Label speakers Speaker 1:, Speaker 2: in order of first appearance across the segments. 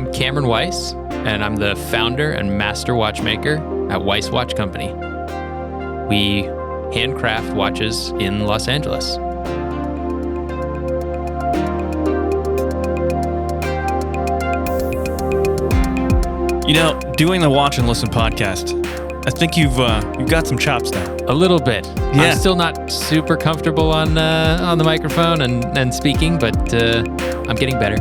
Speaker 1: I'm Cameron Weiss, and I'm the founder and Master Watchmaker at Weiss Watch Company. We handcraft watches in Los Angeles.
Speaker 2: You know, doing the Watch and Listen podcast, I think you've got some chops now.
Speaker 1: A little bit.
Speaker 2: Yeah.
Speaker 1: I'm still not super comfortable on the microphone and speaking, but I'm getting better.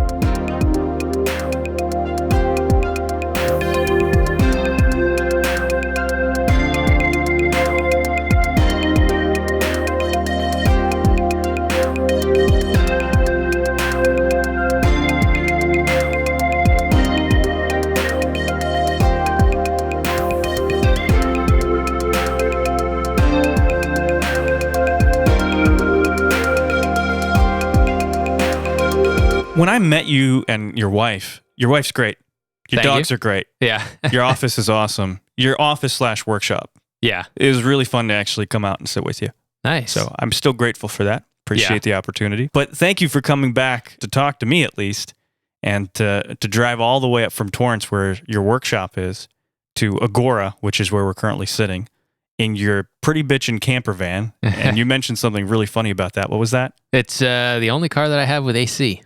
Speaker 2: When I met you and your wife's great. Your
Speaker 1: Thank
Speaker 2: dogs
Speaker 1: you.
Speaker 2: are great.
Speaker 1: Yeah.
Speaker 2: Your office is awesome. Your office/workshop.
Speaker 1: Yeah.
Speaker 2: It was really fun to actually come out and sit with you.
Speaker 1: Nice.
Speaker 2: So I'm still grateful for that. Appreciate the opportunity. But thank you for coming back to talk to me at least, and to drive all the way up from Torrance, where your workshop is, to Agora, which is where we're currently sitting, in your pretty bitchin' camper van. And you mentioned something really funny about that. What was that?
Speaker 1: It's the only car that I have with AC.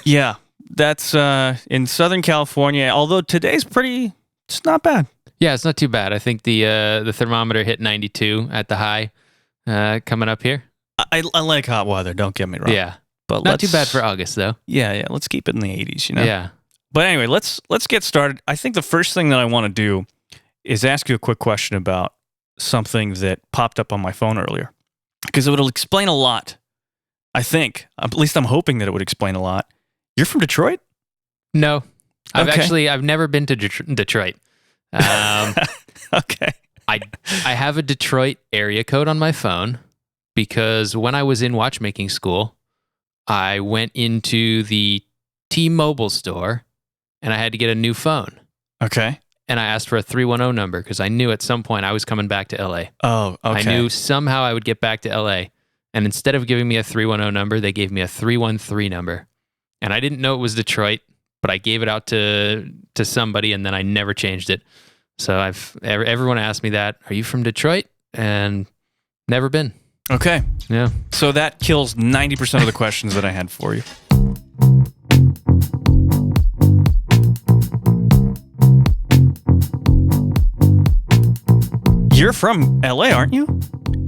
Speaker 2: Yeah, that's in Southern California, although today's it's not bad.
Speaker 1: Yeah, it's not too bad. I think the thermometer hit 92 at the high coming up here.
Speaker 2: I like hot weather, don't get me wrong.
Speaker 1: Yeah.
Speaker 2: But
Speaker 1: Not too bad for August, though.
Speaker 2: Yeah, let's keep it in the 80s, you know?
Speaker 1: Yeah.
Speaker 2: But anyway, let's get started. I think the first thing that I want to do is ask you a quick question about something that popped up on my phone earlier, because it would explain a lot. I think, at least I'm hoping that it would explain a lot. You're from Detroit?
Speaker 1: No.
Speaker 2: Okay.
Speaker 1: I've never been to Detroit.
Speaker 2: Okay.
Speaker 1: I have a Detroit area code on my phone because when I was in watchmaking school, I went into the T-Mobile store and I had to get a new phone.
Speaker 2: Okay.
Speaker 1: And I asked for a 310 number because I knew at some point I was coming back to LA.
Speaker 2: Oh, okay.
Speaker 1: I knew somehow I would get back to LA. And instead of giving me a 310 number, they gave me a 313 number. And I didn't know it was Detroit, but I gave it out to somebody and then I never changed it. So everyone asked me that, are you from Detroit? And never been.
Speaker 2: Okay.
Speaker 1: Yeah.
Speaker 2: So that kills 90% of the questions that I had for you. You're from LA, aren't you?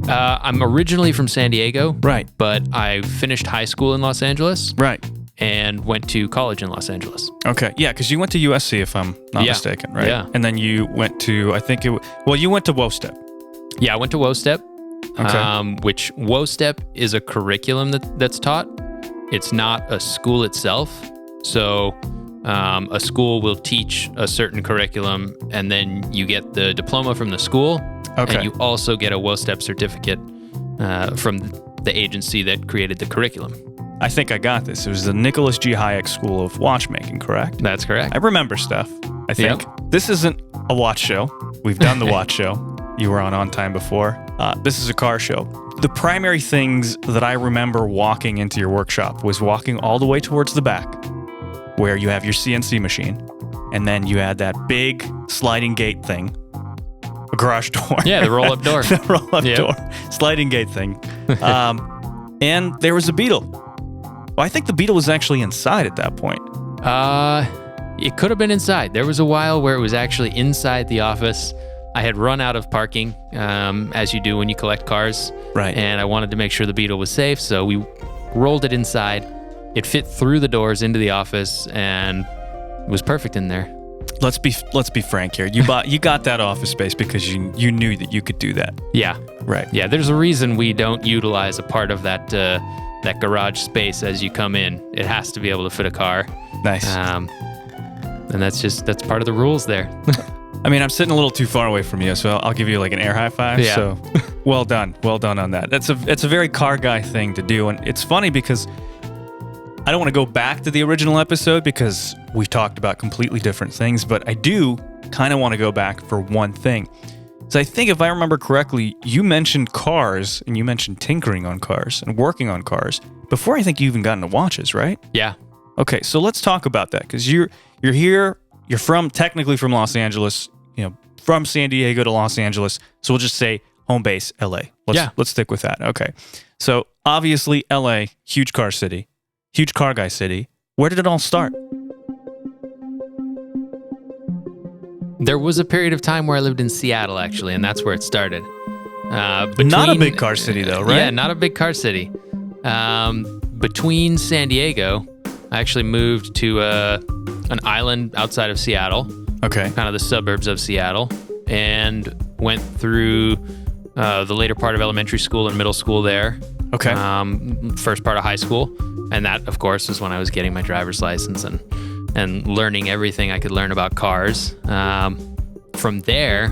Speaker 1: I'm originally from San Diego.
Speaker 2: Right.
Speaker 1: But I finished high school in Los Angeles.
Speaker 2: Right.
Speaker 1: And went to college in Los Angeles.
Speaker 2: Okay. Yeah, because you went to USC, if I'm not mistaken, right?
Speaker 1: Yeah.
Speaker 2: And then you went to, you went to WOSTEP.
Speaker 1: Yeah, I went to WOSTEP.
Speaker 2: Okay.
Speaker 1: Which WOSTEP is a curriculum that's taught. It's not a school itself. So a school will teach a certain curriculum, and then you get the diploma from the school.
Speaker 2: Okay.
Speaker 1: And you also get a WOSTEP certificate from the agency that created the curriculum.
Speaker 2: I think I got this. It was the Nicholas G. Hayek School of Watchmaking, correct?
Speaker 1: That's correct.
Speaker 2: I remember stuff, I think.
Speaker 1: Yep.
Speaker 2: This isn't a watch show. We've done the watch show. You were on time before. This is a car show. The primary things that I remember walking into your workshop was walking all the way towards the back, where you have your CNC machine, and then you had that big sliding gate thing, a garage door.
Speaker 1: Yeah, the roll-up door.
Speaker 2: The roll-up
Speaker 1: Yep.
Speaker 2: door, sliding gate thing. And there was a Beetle. Well, I think the Beetle was actually inside at that point.
Speaker 1: It could have been inside. There was a while where it was actually inside the office. I had run out of parking, as you do when you collect cars.
Speaker 2: Right.
Speaker 1: And I wanted to make sure the Beetle was safe, so we rolled it inside. It fit through the doors into the office, and it was perfect in there.
Speaker 2: Let's be frank here. You got that office space because you knew that you could do that.
Speaker 1: Yeah.
Speaker 2: Right.
Speaker 1: Yeah, there's a reason we don't utilize a part of that garage space as you come in. It has to be able to fit a car.
Speaker 2: Nice.
Speaker 1: And that's part of the rules there.
Speaker 2: I mean, I'm sitting a little too far away from you, so I'll give you like an air high five.
Speaker 1: Yeah.
Speaker 2: So well done on that. It's a very car guy thing to do, and it's funny because I don't want to go back to the original episode because we talked about completely different things, but I do kind of want to go back for one thing. So I think if I remember correctly, you mentioned cars and you mentioned tinkering on cars and working on cars before I think you even got into watches, right?
Speaker 1: Yeah.
Speaker 2: Okay, so let's talk about that because you're here, you're technically from Los Angeles, from San Diego to Los Angeles. So we'll just say home base, LA. Let's stick with that. Okay. So obviously LA, huge car city, huge car guy city. Where did it all start?
Speaker 1: There was a period of time where I lived in Seattle, actually, and that's where it started.
Speaker 2: Not a big car city, though, right?
Speaker 1: Yeah, not a big car city. Between San Diego, I actually moved to an island outside of Seattle.
Speaker 2: Okay.
Speaker 1: Kind of the suburbs of Seattle, and went through the later part of elementary school and middle school there.
Speaker 2: Okay.
Speaker 1: First part of high school. And that, of course, is when I was getting my driver's license and learning everything I could learn about cars. From there,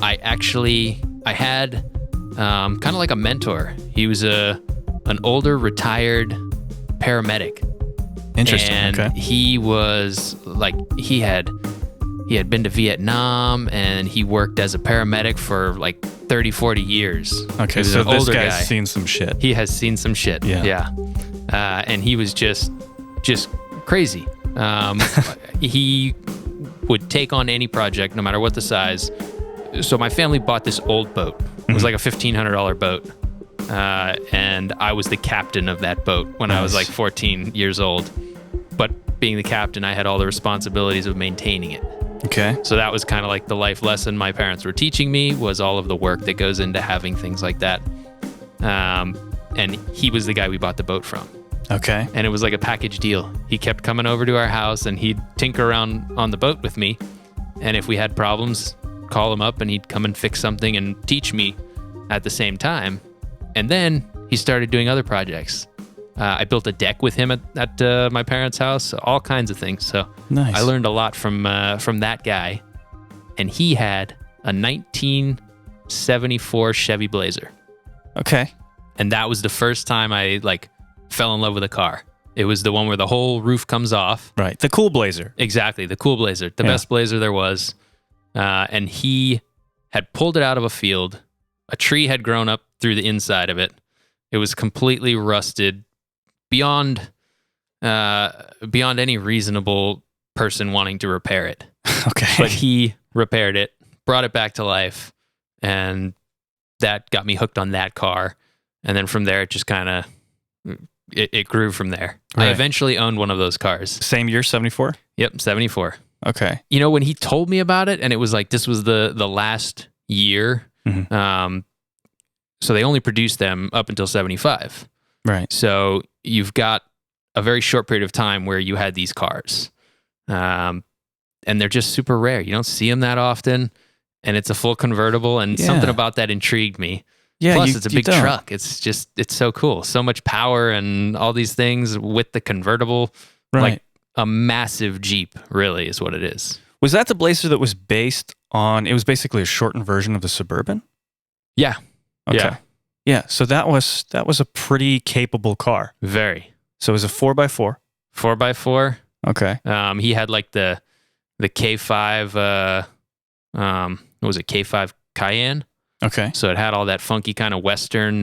Speaker 1: I had kind of like a mentor. He was an older retired paramedic.
Speaker 2: Interesting.
Speaker 1: And
Speaker 2: okay.
Speaker 1: he was like, he had been to Vietnam, and he worked as a paramedic for like 30, 40 years.
Speaker 2: Okay, so this guy's seen some shit.
Speaker 1: He has seen some shit. Yeah. And he was just crazy. He would take on any project, no matter what the size. So my family bought this old boat. It was like a $1,500 boat. And I was the captain of that boat when I was like 14 years old. But being the captain, I had all the responsibilities of maintaining it.
Speaker 2: Okay.
Speaker 1: So that was kind of like the life lesson my parents were teaching me, was all of the work that goes into having things like that. And he was the guy we bought the boat from.
Speaker 2: Okay.
Speaker 1: And it was like a package deal. He kept coming over to our house, and he'd tinker around on the boat with me. And if we had problems, call him up, and he'd come and fix something and teach me at the same time. And then he started doing other projects. I built a deck with him at my parents' house, all kinds of things. So
Speaker 2: nice.
Speaker 1: I learned a lot from that guy. And he had a 1974 Chevy Blazer.
Speaker 2: Okay.
Speaker 1: And that was the first time I fell in love with a car. It was the one where the whole roof comes off.
Speaker 2: Right. The cool Blazer.
Speaker 1: Exactly. The cool Blazer. The best Blazer there was. And he had pulled it out of a field. A tree had grown up through the inside of it. It was completely rusted beyond any reasonable person wanting to repair it.
Speaker 2: Okay.
Speaker 1: But he repaired it, brought it back to life, and that got me hooked on that car. And then from there, it just kind of it grew from there. Right. I eventually owned one of those cars.
Speaker 2: Same year, 74?
Speaker 1: Yep, 74.
Speaker 2: Okay.
Speaker 1: When he told me about it, and it was like this was the last year. Mm-hmm. So they only produced them up until 75.
Speaker 2: Right.
Speaker 1: So you've got a very short period of time where you had these cars. And they're just super rare. You don't see them that often. And it's a full convertible, and something about that intrigued me.
Speaker 2: Yeah,
Speaker 1: plus, it's a big truck. It's so cool. So much power and all these things with the convertible.
Speaker 2: Right.
Speaker 1: Like a massive Jeep, really, is what it is.
Speaker 2: Was that the Blazer that was based on, it was basically a shortened version of the Suburban?
Speaker 1: Yeah.
Speaker 2: Okay. Yeah, so that was a pretty capable car.
Speaker 1: Very.
Speaker 2: So it was a 4x4?
Speaker 1: 4x4.
Speaker 2: Okay.
Speaker 1: He had like the K5, what was it, K5 Cayenne?
Speaker 2: Okay.
Speaker 1: So it had all that funky kind of Western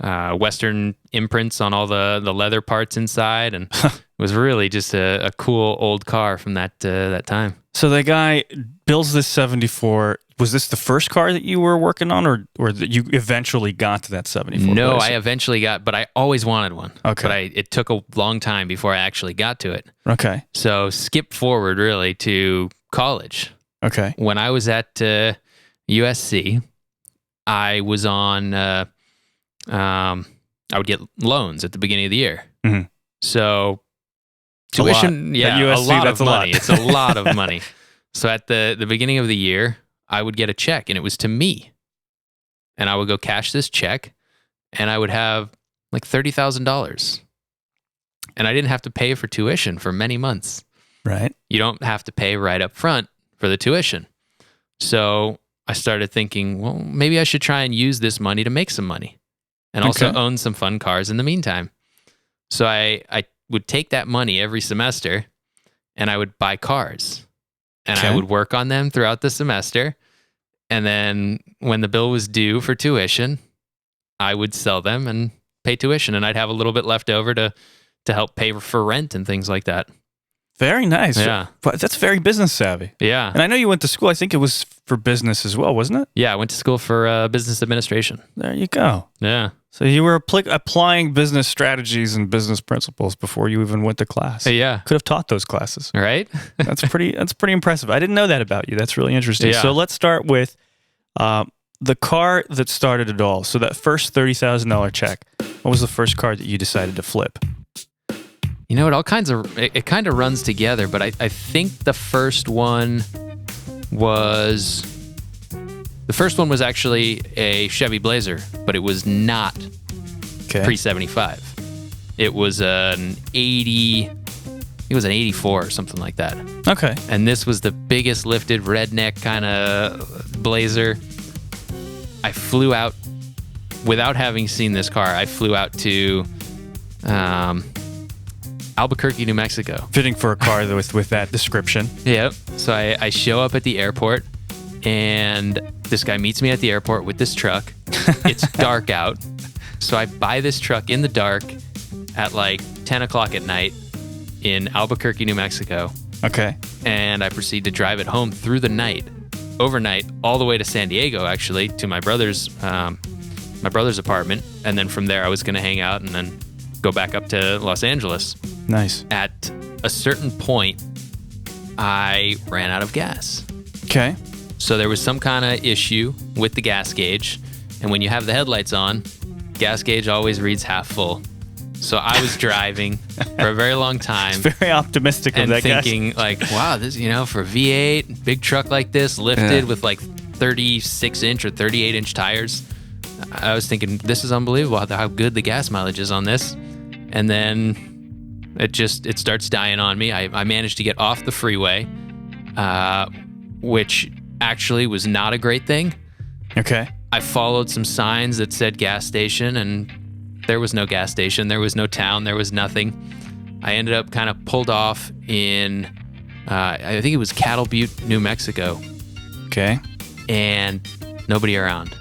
Speaker 1: Western imprints on all the leather parts inside, and it was really just a cool old car from that time.
Speaker 2: So the guy builds this 74. Was this the first car that you were working on, or that you eventually got to that 74?
Speaker 1: No, I eventually got, but I always wanted one.
Speaker 2: Okay.
Speaker 1: But it took a long time before I actually got to it.
Speaker 2: Okay.
Speaker 1: So skip forward really to college.
Speaker 2: Okay.
Speaker 1: When I was at USC, I was on, I would get loans at the beginning of the year.
Speaker 2: Mm-hmm.
Speaker 1: So tuition,
Speaker 2: at USC,
Speaker 1: a lot
Speaker 2: that's
Speaker 1: of
Speaker 2: a
Speaker 1: money.
Speaker 2: lot.
Speaker 1: It's a lot of money. So at the beginning of the year, I would get a check, and it was to me. And I would go cash this check, and I would have like $30,000. And I didn't have to pay for tuition for many months.
Speaker 2: Right.
Speaker 1: You don't have to pay right up front for the tuition. So I started thinking, well, maybe I should try and use this money to make some money and also own some fun cars in the meantime. So I would take that money every semester, and I would buy cars, and I would work on them throughout the semester. And then when the bill was due for tuition, I would sell them and pay tuition, and I'd have a little bit left over to to help pay for rent and things like that.
Speaker 2: Very nice.
Speaker 1: Yeah.
Speaker 2: But that's very business savvy.
Speaker 1: Yeah.
Speaker 2: And I know you went to school. I think it was for business as well, wasn't it?
Speaker 1: Yeah, I went to school for business administration.
Speaker 2: There you go.
Speaker 1: Yeah.
Speaker 2: So you were applying business strategies and business principles before you even went to class.
Speaker 1: Yeah.
Speaker 2: Could have taught those classes.
Speaker 1: Right?
Speaker 2: That's pretty impressive. I didn't know that about you. That's really interesting.
Speaker 1: Yeah.
Speaker 2: So let's start with the car that started it all. So that first $30,000 check, what was the first car that you decided to flip?
Speaker 1: You know, it kind of runs together, but I think the first one was actually a Chevy Blazer, but it was not pre-75. It was an 84 or something like that.
Speaker 2: Okay.
Speaker 1: And this was the biggest lifted redneck kind of Blazer. I flew out without having seen this car. I flew out to Albuquerque, New Mexico.
Speaker 2: Fitting for a car with that description.
Speaker 1: Yep. So I show up at the airport, and this guy meets me at the airport with this truck. It's dark out. So I buy this truck in the dark at like 10 o'clock at night in Albuquerque, New Mexico.
Speaker 2: Okay.
Speaker 1: And I proceed to drive it home through the night, overnight, all the way to San Diego, actually, to my brother's apartment. And then from there, I was going to hang out and then go back up to Los Angeles.
Speaker 2: Nice.
Speaker 1: At a certain point, I ran out of gas.
Speaker 2: Okay.
Speaker 1: So there was some kind of issue with the gas gauge. And when you have the headlights on, gas gauge always reads half full. So I was driving for a very long time.
Speaker 2: It's very optimistic of
Speaker 1: and
Speaker 2: that guy.
Speaker 1: thinking like, wow, this, for V8, big truck like this, lifted with like 36-inch or 38-inch tires. I was thinking, this is unbelievable how good the gas mileage is on this. And then it starts dying on me. I managed to get off the freeway, which actually was not a great thing.
Speaker 2: Okay.
Speaker 1: I followed some signs that said gas station, and there was no gas station. There was no town. There was nothing. I ended up kind of pulled off in, I think it was Cattle Butte, New Mexico.
Speaker 2: Okay.
Speaker 1: And nobody around.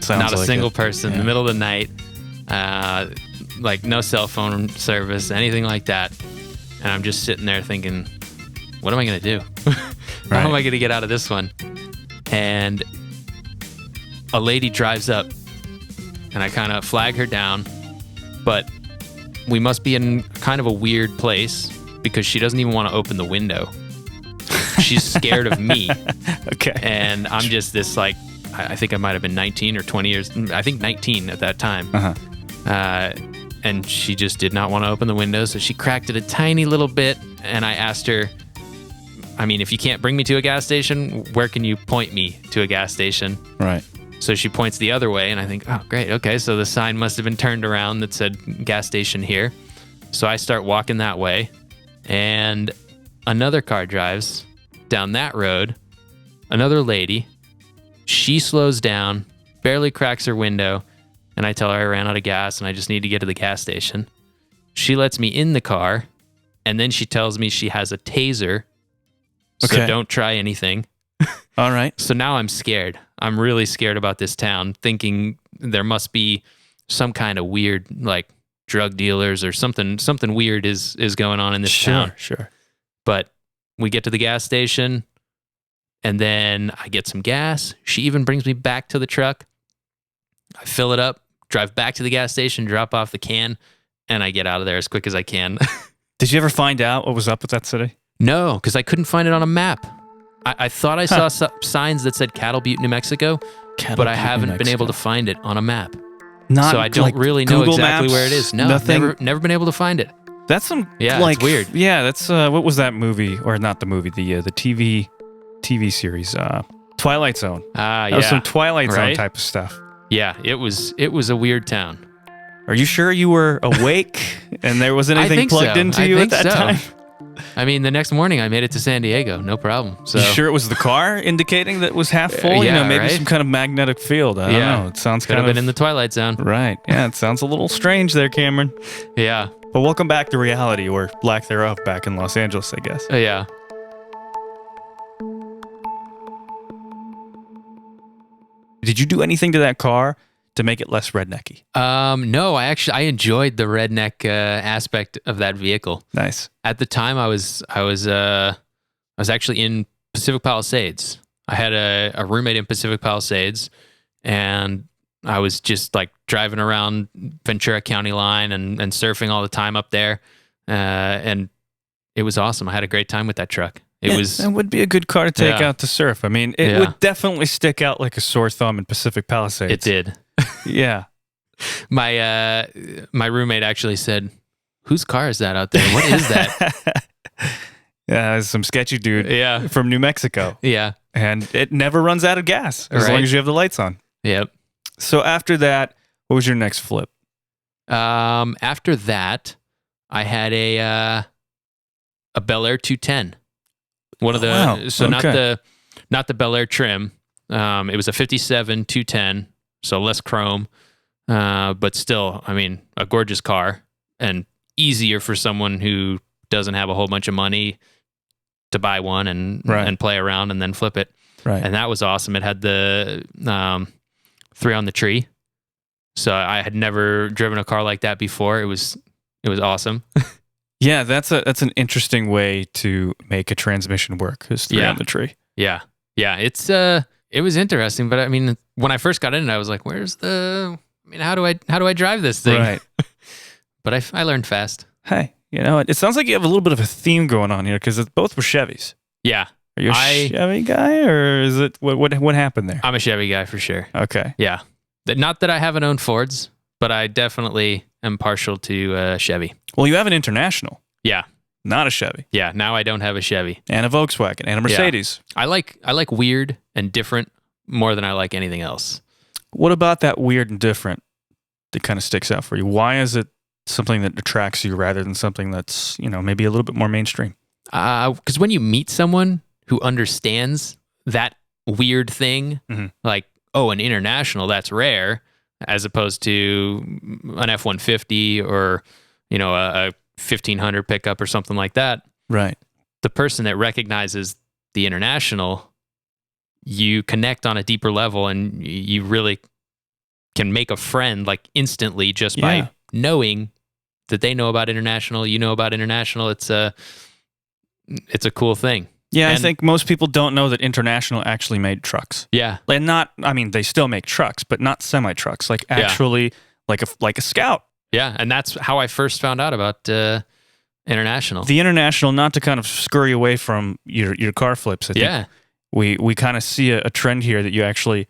Speaker 2: Sounds
Speaker 1: not a
Speaker 2: like
Speaker 1: single
Speaker 2: it.
Speaker 1: person in the middle of the night. Like no cell phone service, anything like that. And I'm just sitting there thinking, what am I going to do? How am I going to get out of this one? And a lady drives up, and I kind of flag her down, but we must be in kind of a weird place because she doesn't even want to open the window. She's scared of me.
Speaker 2: Okay.
Speaker 1: And I'm just this like, I think I might have been 19 or 20 years, I think 19 at that time. And she just did not want to open the window, so she cracked it a tiny little bit, and I asked her, if you can't bring me to a gas station, where can you point me to a gas station?
Speaker 2: Right.
Speaker 1: So she points the other way, and I think, oh, great, okay, so the sign must have been turned around that said gas station here. So I start walking that way, and another car drives down that road, another lady. She slows down, barely cracks her window, and I tell her I ran out of gas and I just need to get to the gas station. She lets me in the car, and then she tells me she has a taser, so don't try anything.
Speaker 2: All right.
Speaker 1: So now I'm scared. I'm really scared about this town, thinking there must be some kind of weird, like, drug dealers or something weird is going on in this town.
Speaker 2: Sure.
Speaker 1: But we get to the gas station, and then I get some gas. She even brings me back to the truck. I fill it up, drive back to the gas station, drop off the can, and I get out of there as quick as I can.
Speaker 2: Did you ever find out what was up with that city?
Speaker 1: No, because I couldn't find it on a map. I thought I saw signs that said Cattle Butte, New Mexico, but I haven't been able to find it on a map. So I don't really know
Speaker 2: Google
Speaker 1: exactly
Speaker 2: Maps,
Speaker 1: where it is. No,
Speaker 2: nothing?
Speaker 1: never been able to find it.
Speaker 2: That's some
Speaker 1: it's weird.
Speaker 2: Yeah, that's what was that movie, or not the movie, the TV series, Twilight Zone. That was some Twilight Zone type of stuff.
Speaker 1: Yeah, it was a weird town.
Speaker 2: Are you sure you were awake and there wasn't anything plugged into you at that time?
Speaker 1: The next morning I made it to San Diego, no problem. So
Speaker 2: you sure it was the car indicating that it was half full? Maybe some kind of magnetic field. I don't know. It sounds
Speaker 1: could have been in the Twilight Zone.
Speaker 2: Right. Yeah, it sounds a little strange there, Cameron.
Speaker 1: Yeah.
Speaker 2: But welcome back to reality, or lack thereof, back in Los Angeles, I guess.
Speaker 1: Yeah.
Speaker 2: Did you do anything to that car to make it less rednecky?
Speaker 1: No, I enjoyed the redneck aspect of that vehicle.
Speaker 2: Nice.
Speaker 1: At the time, I was actually in Pacific Palisades. I had a roommate in Pacific Palisades, and I was just like driving around Ventura County line and surfing all the time up there, and it was awesome. I had a great time with that truck. It
Speaker 2: would be a good car to take out to surf. I mean, it would definitely stick out like a sore thumb in Pacific Palisades.
Speaker 1: It did.
Speaker 2: Yeah.
Speaker 1: My roommate actually said, "Whose car is that out there? What is that?"
Speaker 2: Yeah, some sketchy dude from New Mexico.
Speaker 1: Yeah.
Speaker 2: And it never runs out of gas as long as you have the lights on.
Speaker 1: Yep.
Speaker 2: So after that, what was your next flip?
Speaker 1: After that, I had a Bel Air 210. One of the not the Bel Air trim. It was a 57 210, so less chrome, but still, I mean, a gorgeous car and easier for someone who doesn't have a whole bunch of money to buy one and play around and then flip it.
Speaker 2: Right.
Speaker 1: And that was awesome. It had the 3 on the tree. So I had never driven a car like that before. It was awesome.
Speaker 2: Yeah, that's an interesting way to make a transmission work. Is 3 on the tree.
Speaker 1: Yeah. Yeah, it was interesting, but I mean, when I first got in it, I was like, how do I drive this thing?
Speaker 2: Right.
Speaker 1: But I learned fast.
Speaker 2: Hey, you know, it sounds like you have a little bit of a theme going on here because both were Chevys.
Speaker 1: Yeah.
Speaker 2: Are you a Chevy guy, or is it what happened there?
Speaker 1: I'm a Chevy guy for sure.
Speaker 2: Okay.
Speaker 1: Yeah. Not that I haven't owned Fords, but I definitely am partial to Chevy.
Speaker 2: Well, you have an International.
Speaker 1: Yeah.
Speaker 2: Not a Chevy.
Speaker 1: Yeah. Now I don't have a Chevy.
Speaker 2: And a Volkswagen and a Mercedes.
Speaker 1: Yeah. I like weird and different more than I like anything else.
Speaker 2: What about that weird and different that kind of sticks out for you? Why is it something that attracts you rather than something that's, maybe a little bit more mainstream?
Speaker 1: Because when you meet someone who understands that weird thing, like, oh, an International, that's rare, as opposed to an F-150 or, a 1500 pickup or something like that.
Speaker 2: Right.
Speaker 1: The person that recognizes the International, you connect on a deeper level, and you really can make a friend like instantly just by knowing that they know about International, you know about International. It's a cool thing.
Speaker 2: Yeah, I think most people don't know that International actually made trucks.
Speaker 1: Yeah.
Speaker 2: And they still make trucks, but not semi-trucks, like actually like a Scout.
Speaker 1: Yeah, and that's how I first found out about International.
Speaker 2: The International, not to kind of scurry away from your car flips, I think we kind of see a trend here that you actually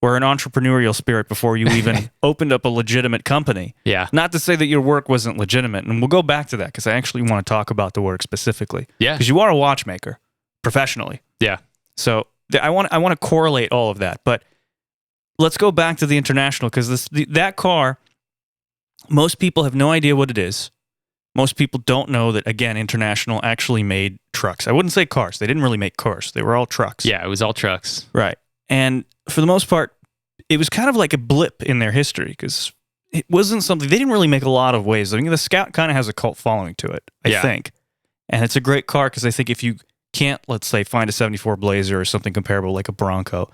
Speaker 2: were an entrepreneurial spirit before you even opened up a legitimate company.
Speaker 1: Yeah.
Speaker 2: Not to say that your work wasn't legitimate, and we'll go back to that because I actually want to talk about the work specifically. Yeah. Because you are a watchmaker professionally.
Speaker 1: Yeah.
Speaker 2: So I want to correlate all of that, but let's go back to the International because that car, most people have no idea what it is. Most people don't know that, again, International actually made trucks. I wouldn't say cars. They didn't really make cars. They were all trucks.
Speaker 1: Yeah, it was all trucks.
Speaker 2: Right. And for the most part, it was kind of like a blip in their history because it wasn't something, they didn't really make a lot of waves. I mean, the Scout kind of has a cult following to it, I think. And it's a great car because I think if you can't, let's say, find a 74 Blazer or something comparable like a Bronco,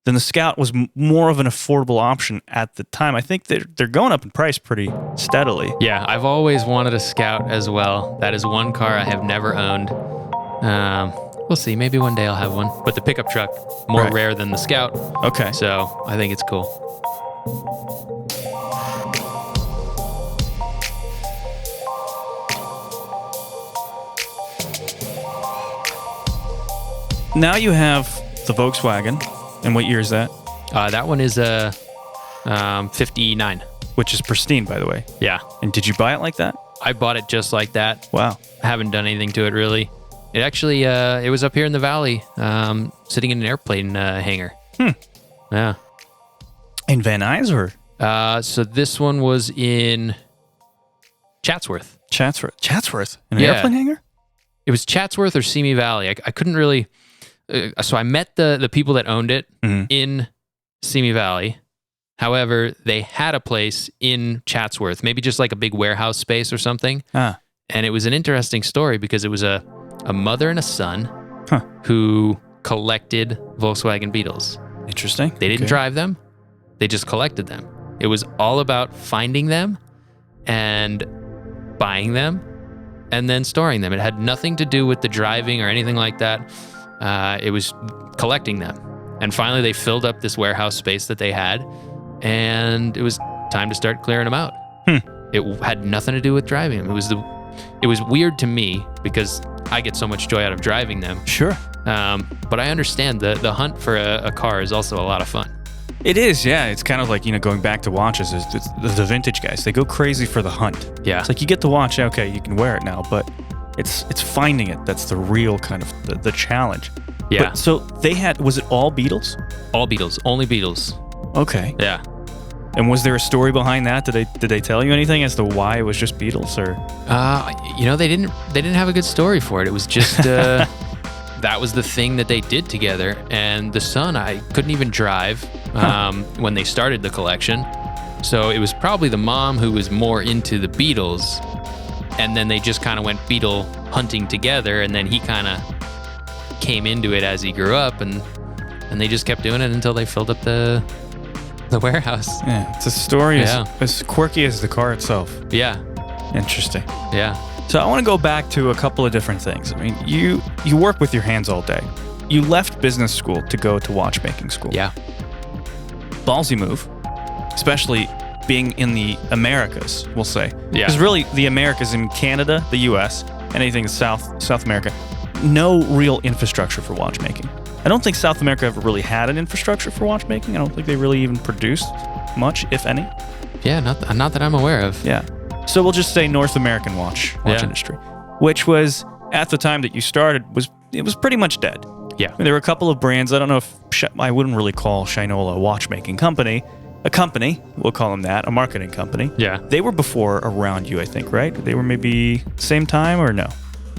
Speaker 2: then the Scout was more of an affordable option at the time. I think they're going up in price pretty steadily.
Speaker 1: Yeah, I've always wanted a Scout as well. That is one car I have never owned. We'll see. Maybe one day I'll have one. But the pickup truck, more rare than the Scout.
Speaker 2: Okay.
Speaker 1: So I think it's cool.
Speaker 2: Now you have the Volkswagen. And what year is that?
Speaker 1: That one is 59.
Speaker 2: Which is pristine, by the way.
Speaker 1: Yeah.
Speaker 2: And did you buy it like that?
Speaker 1: I bought it just like that.
Speaker 2: Wow.
Speaker 1: I haven't done anything to it, really. It actually, it was up here in the valley, sitting in an airplane hangar. Yeah.
Speaker 2: In Van Nuys or?
Speaker 1: So this one was in Chatsworth.
Speaker 2: Chatsworth? In an airplane hangar?
Speaker 1: It was Chatsworth or Simi Valley. I couldn't really... so I met the people that owned it in Simi Valley. However, they had a place in Chatsworth, maybe just like a big warehouse space or something. And it was an interesting story because it was a mother and a son who collected Volkswagen Beetles.
Speaker 2: Interesting.
Speaker 1: They didn't drive them. They just collected them. It was all about finding them and buying them and then storing them. It had nothing to do with the driving or anything like that. It was collecting them. And finally, they filled up this warehouse space that they had, and it was time to start clearing them out. It had nothing to do with driving them. It was weird to me because I get so much joy out of driving them.
Speaker 2: Sure.
Speaker 1: But I understand the hunt for a car is also a lot of fun.
Speaker 2: It is, yeah. It's kind of like, going back to watches, it's the vintage guys. They go crazy for the hunt.
Speaker 1: Yeah.
Speaker 2: It's like you get the watch, okay, you can wear it now, but it's finding it. That's the real kind of the challenge.
Speaker 1: Yeah.
Speaker 2: But, so was it all Beatles?
Speaker 1: All Beatles, only Beatles.
Speaker 2: Okay.
Speaker 1: Yeah.
Speaker 2: And was there a story behind that? Did they tell you anything as to why it was just Beatles, or?
Speaker 1: They didn't have a good story for it. It was just that was the thing that they did together. And the son, I couldn't even drive when they started the collection. So it was probably the mom who was more into the Beatles, and then they just kind of went Beatle hunting together, and then he kind of came into it as he grew up, and they just kept doing it until they filled up the warehouse.
Speaker 2: Yeah, it's a story as quirky as the car itself.
Speaker 1: Yeah.
Speaker 2: Interesting.
Speaker 1: Yeah.
Speaker 2: So I want to go back to a couple of different things. I mean, you work with your hands all day. You left business school to go to watchmaking school.
Speaker 1: Yeah.
Speaker 2: Ballsy move, especially being in the Americas, we'll say.
Speaker 1: Yeah.
Speaker 2: Because really, the Americas in Canada, the U.S., anything in South America, no real infrastructure for watchmaking. I don't think South America ever really had an infrastructure for watchmaking. I don't think they really even produced much, if any.
Speaker 1: Yeah, not that I'm aware of.
Speaker 2: Yeah. So we'll just say North American watch industry, which was, at the time that you started, was pretty much dead.
Speaker 1: Yeah.
Speaker 2: I mean, there were a couple of brands. I don't know if I wouldn't really call Shinola a watchmaking company. A company, we'll call them that, a marketing company.
Speaker 1: Yeah.
Speaker 2: They were before around you, I think, right? They were maybe same time or no?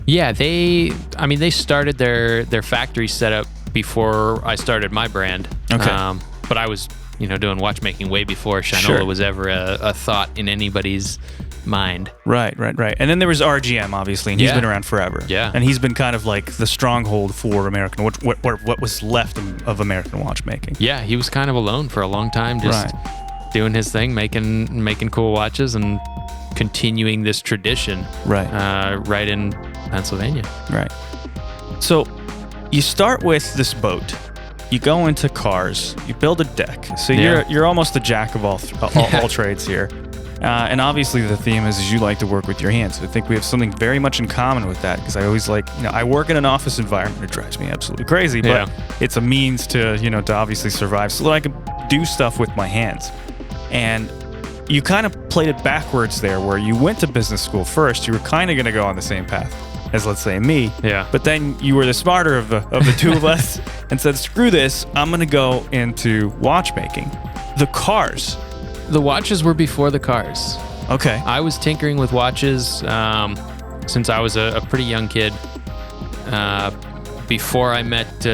Speaker 1: Yeah, they started their factory setup before I started my brand.
Speaker 2: Okay.
Speaker 1: But I was, doing watchmaking way before Shinola was ever a thought in anybody's mind.
Speaker 2: Right. And then there was RGM, obviously, and he's been around forever.
Speaker 1: Yeah.
Speaker 2: And he's been kind of like the stronghold for American, what was left of American watchmaking.
Speaker 1: Yeah, he was kind of alone for a long time, just doing his thing, making cool watches and continuing this tradition. Right in Pennsylvania. Right.
Speaker 2: So you start with this boat. You go into cars. You build a deck. So you're almost the jack of all trades here. And obviously the theme is you like to work with your hands. I think we have something very much in common with that, because I always I work in an office environment. It drives me absolutely crazy, but it's a means to obviously survive so that I can do stuff with my hands. And you kind of played it backwards there, where you went to business school first. You were kind of going to go on the same path as, let's say, me.
Speaker 1: Yeah.
Speaker 2: But then you were the smarter of the two of us and said, screw this, I'm going to go into watchmaking. The cars.
Speaker 1: The watches were before the cars.
Speaker 2: Okay.
Speaker 1: I was tinkering with watches since I was a pretty young kid. Before I met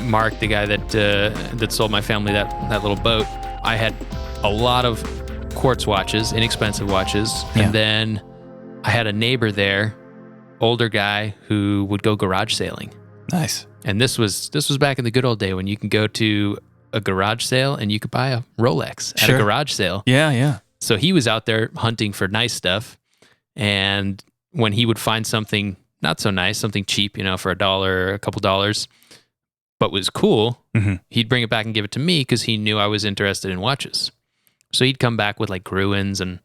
Speaker 1: Mark, the guy that sold my family that little boat, I had a lot of quartz watches, inexpensive watches.
Speaker 2: Yeah.
Speaker 1: And then I had a neighbor there, older guy, who would go garage sailing.
Speaker 2: Nice.
Speaker 1: And this was back in the good old day when you can go to a garage sale and you could buy a Rolex at a garage sale.
Speaker 2: Yeah.
Speaker 1: So he was out there hunting for nice stuff. And when he would find something not so nice, something cheap, for $1 or a couple dollars, but was cool, he'd bring it back and give it to me because he knew I was interested in watches. So he'd come back with like Gruins and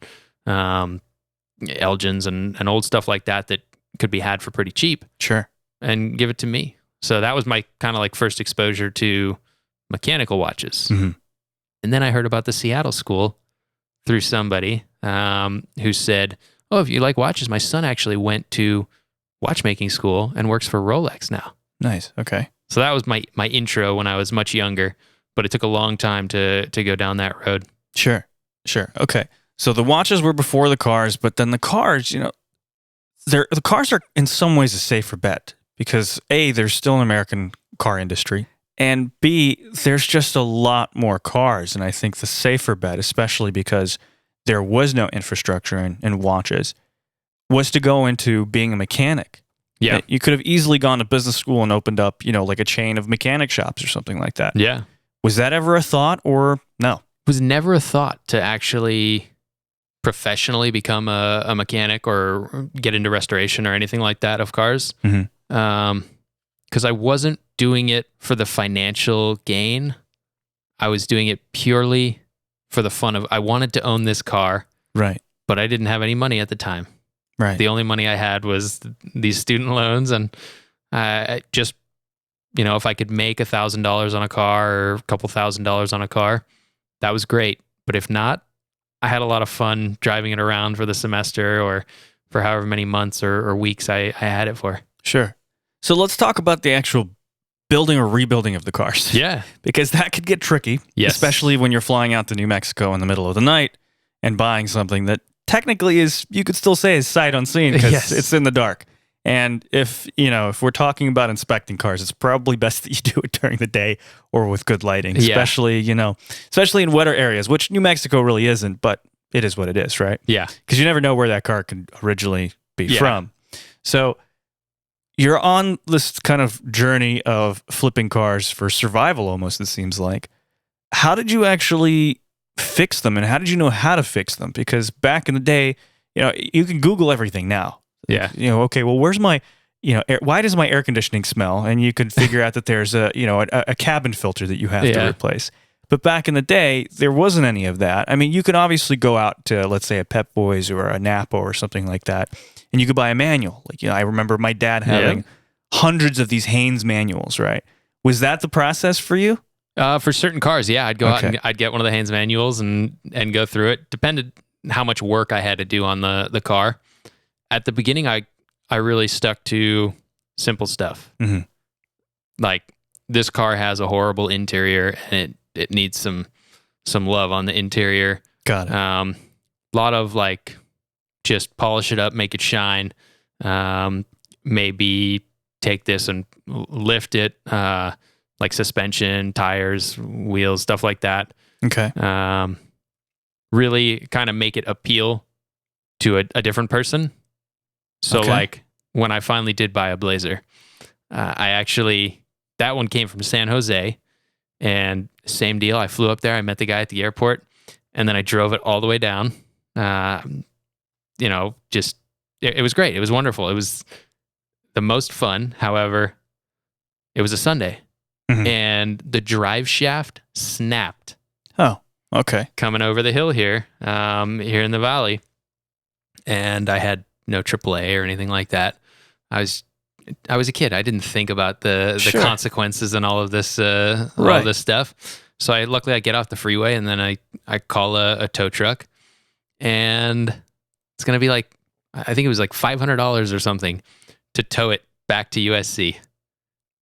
Speaker 1: Elgins and old stuff like that could be had for pretty cheap.
Speaker 2: Sure.
Speaker 1: And give it to me. So that was my kind of like first exposure to mechanical watches. And then I heard about the Seattle school through somebody who said, oh, if you like watches, my son actually went to watchmaking school and works for Rolex now.
Speaker 2: Nice. Okay.
Speaker 1: So that was my intro when I was much younger, but it took a long time to go down that road.
Speaker 2: Sure. Okay. So the watches were before the cars, but then the cars, the cars are in some ways a safer bet because A, there's still an American car industry, and B, there's just a lot more cars. And I think the safer bet, especially because there was no infrastructure in watches, was to go into being a mechanic.
Speaker 1: Yeah.
Speaker 2: You could have easily gone to business school and opened up, like a chain of mechanic shops or something like that.
Speaker 1: Yeah.
Speaker 2: Was that ever a thought or no?
Speaker 1: was never a thought to actually professionally become a mechanic or get into restoration or anything like that of cars. Because I wasn't doing it for the financial gain. I was doing it purely for the fun of, I wanted to own this car.
Speaker 2: Right.
Speaker 1: But I didn't have any money at the time.
Speaker 2: Right.
Speaker 1: The only money I had was these student loans, and I just, if I could make $1,000 on a car or a couple $1,000s on a car, that was great. But if not, I had a lot of fun driving it around for the semester or for however many months or weeks I had it for.
Speaker 2: Sure. So let's talk about the actual building or rebuilding of the cars.
Speaker 1: Yeah.
Speaker 2: Because that could get tricky, especially when you're flying out to New Mexico in the middle of the night and buying something that technically is, you could still say, is sight unseen because it's in the dark. And if we're talking about inspecting cars, it's probably best that you do it during the day or with good lighting, especially in wetter areas, which New Mexico really isn't, but it is what it is, right?
Speaker 1: Yeah.
Speaker 2: Because you never know where that car could originally be from. So you're on this kind of journey of flipping cars for survival almost, it seems like. How did you actually fix them, and how did you know how to fix them? Because back in the day, you can Google everything now.
Speaker 1: Yeah.
Speaker 2: Okay, well, where's my, why does my air conditioning smell? And you could figure out that there's a cabin filter that you have to replace. But back in the day, there wasn't any of that. I mean, you could obviously go out to, let's say, a Pep Boys or a Napa or something like that, and you could buy a manual. Like, I remember my dad having hundreds of these Haynes manuals, right? Was that the process for you?
Speaker 1: For certain cars, yeah. I'd go out and I'd get one of the Haynes manuals and go through it. Depended how much work I had to do on the car. At the beginning, I really stuck to simple stuff. Mm-hmm. Like, this car has a horrible interior and it needs some love on the interior.
Speaker 2: Got it.
Speaker 1: A lot of just polish it up, make it shine. Maybe take this and lift it, like suspension, tires, wheels, stuff like that.
Speaker 2: Okay.
Speaker 1: Really kind of make it appeal to a different person. So when I finally did buy a Blazer, that one came from San Jose, and same deal. I flew up there, I met the guy at the airport, and then I drove it all the way down. It was great. It was wonderful. It was the most fun. However, it was a Sunday, and the drive shaft snapped.
Speaker 2: Oh, okay.
Speaker 1: Coming over the hill here in the valley, and I had no AAA or anything like that. I was a kid. I didn't think about the consequences and all of this all of this stuff. So luckily I get off the freeway, and then I call a tow truck, and it's gonna be I think it was $500 or something to tow it back to USC.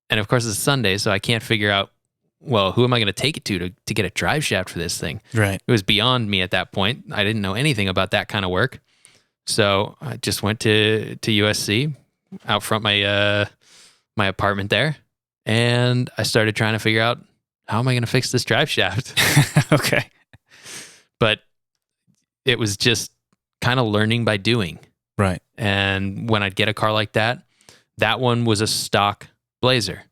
Speaker 1: And of course it's Sunday, so I can't figure out, well, who am I going to take it to get a drive shaft for this thing?
Speaker 2: Right.
Speaker 1: It was beyond me at that point. I didn't know anything about that kind of work. So I just went to USC out front my apartment there, and I started trying to figure out, how am I going to fix this drive shaft?
Speaker 2: Okay.
Speaker 1: But it was just kind of learning by doing.
Speaker 2: Right.
Speaker 1: And when I'd get a car like that one was a stock Blazer.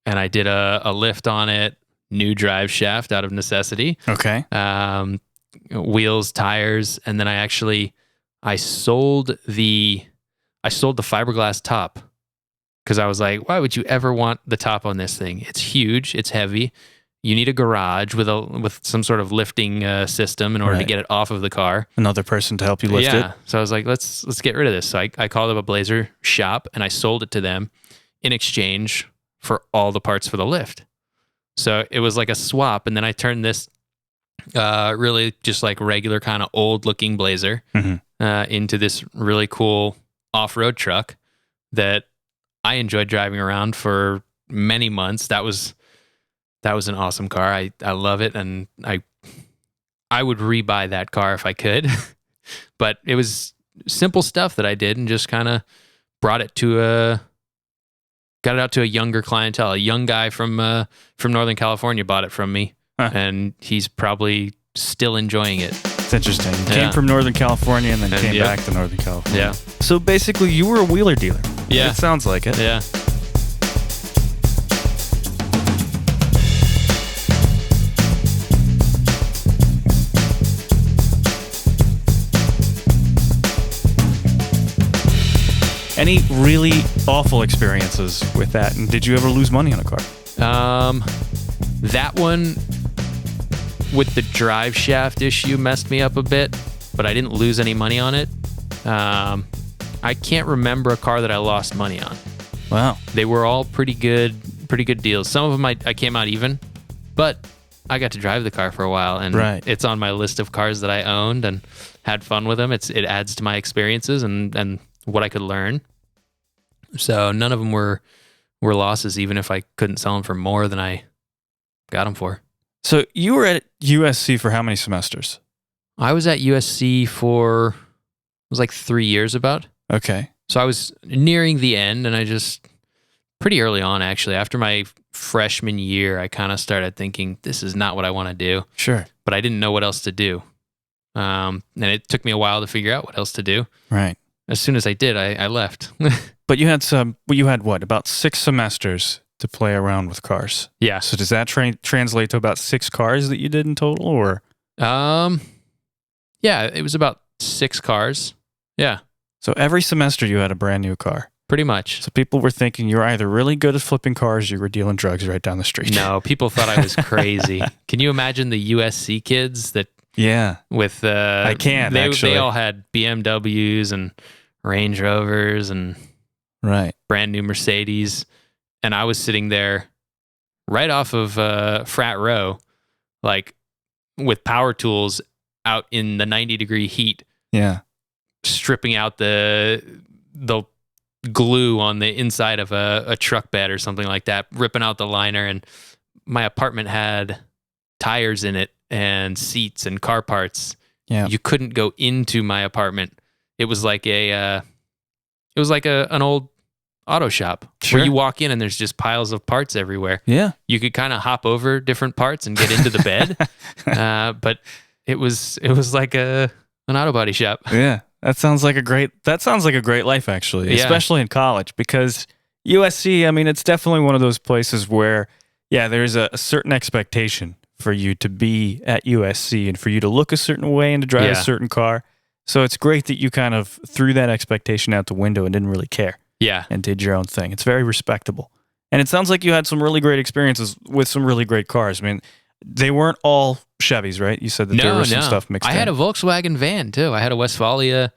Speaker 1: And I did a lift on it, new drive shaft out of necessity.
Speaker 2: Okay.
Speaker 1: Wheels, tires, and then I sold the fiberglass top, because I was like, why would you ever want the top on this thing? It's huge, it's heavy. You need a garage with some sort of lifting system in order to get it off of the car.
Speaker 2: Another person to help you lift it.
Speaker 1: So I was like, let's get rid of this. So I called up a Blazer shop and I sold it to them in exchange for all the parts for the lift. So it was like a swap, and then I turned this really just regular kind of old looking Blazer into this really cool off-road truck that I enjoyed driving around for many months. That was an awesome car. I love it, and I would rebuy that car if I could. But it was simple stuff that I did, and just kind of got it out to a younger clientele. A young guy from Northern California bought it from me, and he's probably still enjoying it.
Speaker 2: It's interesting. You came from Northern California and then came back to Northern California.
Speaker 1: Yeah.
Speaker 2: So basically, you were a wheeler dealer.
Speaker 1: Yeah.
Speaker 2: It sounds like it.
Speaker 1: Yeah.
Speaker 2: Any really awful experiences with that? And did you ever lose money on a car?
Speaker 1: That one with the drive shaft issue messed me up a bit, but I didn't lose any money on it. I can't remember a car that I lost money on.
Speaker 2: Wow.
Speaker 1: They were all pretty good deals. Some of them I came out even, but I got to drive the car for a while, and It's on my list of cars that I owned and had fun with them. It adds to my experiences and what I could learn. So none of them were losses, even if I couldn't sell them for more than I got them for.
Speaker 2: So you were at USC for how many semesters?
Speaker 1: I was at USC for, it was like 3 years about.
Speaker 2: Okay.
Speaker 1: So I was nearing the end, and I just, pretty early on actually, after my freshman year, I kind of started thinking, this is not what I want to do.
Speaker 2: Sure.
Speaker 1: But I didn't know what else to do. And it took me a while to figure out what else to do.
Speaker 2: Right.
Speaker 1: As soon as I did, I left.
Speaker 2: But you had what, about 6 semesters to play around with cars?
Speaker 1: Yeah.
Speaker 2: So does that translate to about 6 cars that you did in total, or?
Speaker 1: Yeah, it was about 6 cars. Yeah.
Speaker 2: So every semester you had a brand new car.
Speaker 1: Pretty much.
Speaker 2: So people were thinking you were either really good at flipping cars or you were dealing drugs right down the street.
Speaker 1: No, people thought I was crazy. Can you imagine the USC kids that?
Speaker 2: Yeah.
Speaker 1: With
Speaker 2: I can't actually.
Speaker 1: They all had BMWs and Range Rovers and brand new Mercedes, and I was sitting there right off of Frat Row, like with power tools out in the 90-degree heat.
Speaker 2: Yeah.
Speaker 1: Stripping out the glue on the inside of a truck bed or something like that, ripping out the liner, and my apartment had tires in it and seats and car parts.
Speaker 2: Yeah.
Speaker 1: You couldn't go into my apartment. It was like an old auto shop.
Speaker 2: Sure.
Speaker 1: Where you walk in and there's just piles of parts everywhere.
Speaker 2: Yeah.
Speaker 1: You could kind of hop over different parts and get into the bed. But it was like an auto body shop.
Speaker 2: Yeah. That sounds like a great life, actually,
Speaker 1: Yeah.
Speaker 2: especially in college, because USC, I mean, it's definitely one of those places where, yeah, there's a certain expectation for you to be at USC and for you to look a certain way and to drive a certain car. So it's great that you kind of threw that expectation out the window and didn't really care.
Speaker 1: Yeah.
Speaker 2: And did your own thing. It's very respectable. And it sounds like you had some really great experiences with some really great cars. I mean, they weren't all Chevys, right? You said that there was some stuff mixed in.
Speaker 1: I had a Volkswagen van too. I had a Westfalia.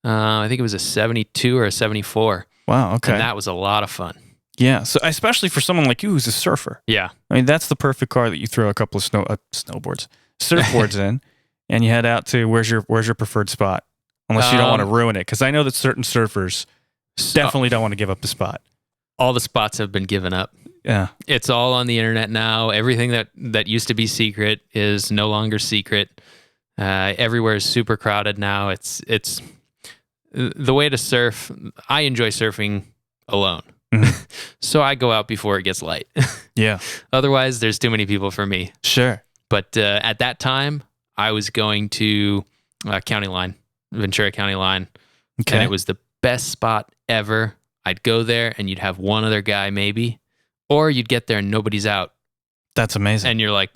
Speaker 1: I think it was a 72 or a 74.
Speaker 2: Wow, okay.
Speaker 1: And that was a lot of fun.
Speaker 2: Yeah, so especially for someone like you who's a surfer.
Speaker 1: Yeah.
Speaker 2: I mean, that's the perfect car that you throw a couple of surfboards in, and you head out to where's your preferred spot, unless you don't want to ruin it, because I know that certain surfers definitely don't want to give up the spot.
Speaker 1: All the spots have been given up.
Speaker 2: Yeah.
Speaker 1: It's all on the internet now. Everything that used to be secret is no longer secret. Everywhere is super crowded now. It's the way to surf. I enjoy surfing alone.
Speaker 2: Mm-hmm.
Speaker 1: So I go out before it gets light.
Speaker 2: Yeah.
Speaker 1: Otherwise, there's too many people for me.
Speaker 2: Sure.
Speaker 1: But at that time, I was going to County Line, Ventura County Line.
Speaker 2: Okay.
Speaker 1: And it was the best spot ever. I'd go there and you'd have one other guy maybe, or you'd get there and nobody's out.
Speaker 2: That's amazing.
Speaker 1: And you're like,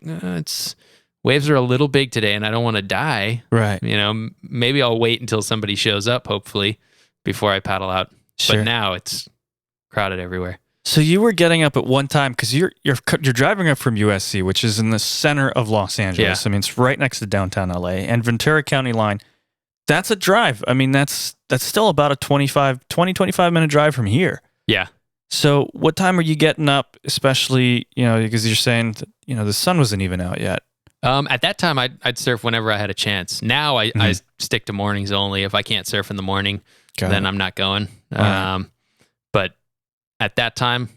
Speaker 1: waves are a little big today and I don't want to die.
Speaker 2: Right.
Speaker 1: You know, maybe I'll wait until somebody shows up, hopefully, before I paddle out.
Speaker 2: Sure.
Speaker 1: But now it's crowded everywhere.
Speaker 2: So you were getting up at one time, because you're driving up from USC, which is in the center of Los Angeles.
Speaker 1: Yeah.
Speaker 2: I mean, it's right next to downtown LA, and Ventura County Line. That's a drive. I mean, that's still about a 25 minute drive from here.
Speaker 1: Yeah.
Speaker 2: So what time are you getting up, especially, because you're saying that, the sun wasn't even out yet?
Speaker 1: At that time, I'd surf whenever I had a chance. Now I stick to mornings only. If I can't surf in the morning, then I'm not going.
Speaker 2: Right.
Speaker 1: But at that time,